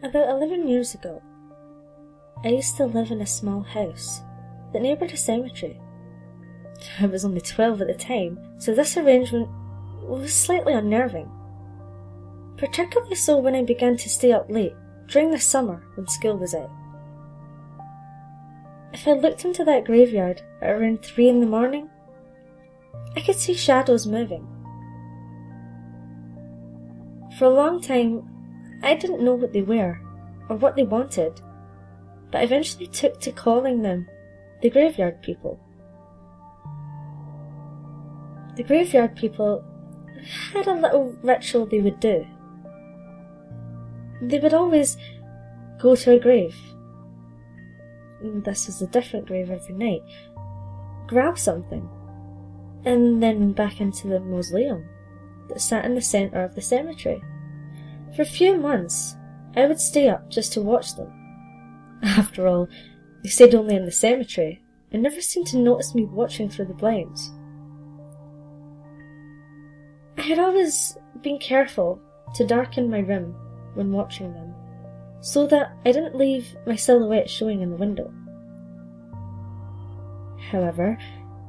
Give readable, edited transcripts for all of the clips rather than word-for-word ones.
About 11 years ago, I used to live in a small house that neighboured a cemetery. I was only 12 at the time, so this arrangement was slightly unnerving. Particularly so when I began to stay up late during the summer when school was out. If I looked into that graveyard at around 3 in the morning, I could see shadows moving. For a long time, I didn't know what they were or what they wanted, but I eventually took to calling them the graveyard people. The graveyard people had a little ritual they would do. They would always go to a grave. This was a different grave every night. Grab something, and then back into the mausoleum that sat in the centre of the cemetery. For a few months, I would stay up just to watch them. After all, they stayed only in the cemetery, and never seemed to notice me watching through the blinds. I had always been careful to darken my room when watching them, so that I didn't leave my silhouette showing in the window. However,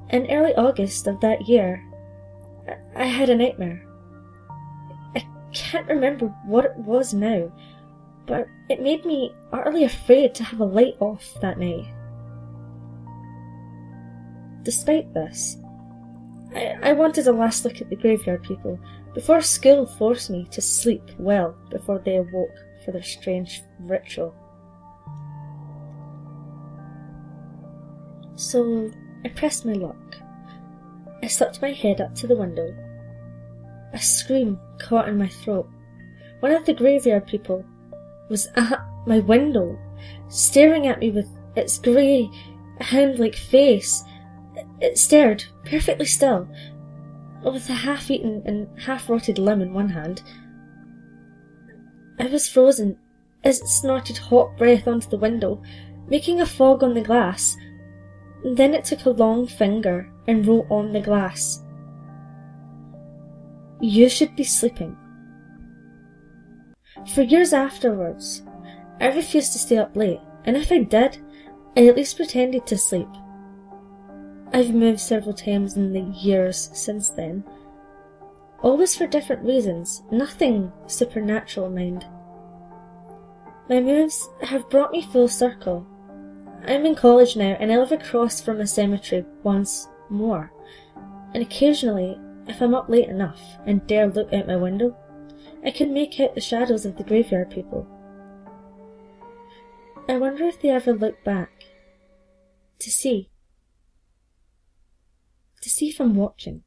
in early August of that year, I had a nightmare. I can't remember what it was now, but it made me utterly afraid to have a light off that night. Despite this, I wanted a last look at the graveyard people before school forced me to sleep well before they awoke for their strange ritual. So I pressed my luck. I slipped my head up to the window. A scream caught in my throat. One of the graveyard people was at my window, staring at me with its grey, hound-like face. It stared, perfectly still, with a half-eaten and half-rotted limb in one hand. I was frozen as it snorted hot breath onto the window, making a fog on the glass. Then it took a long finger and wrote on the glass, "You should be sleeping." For years afterwards, I refused to stay up late, and if I did, I at least pretended to sleep. I've moved several times in the years since then, always for different reasons, nothing supernatural, mind. My moves have brought me full circle. I'm in college now, and I live across from a cemetery once more, and occasionally, if I'm up late enough and dare look out my window, I can make out the shadows of the graveyard people. I wonder if they ever look back to see if I'm watching.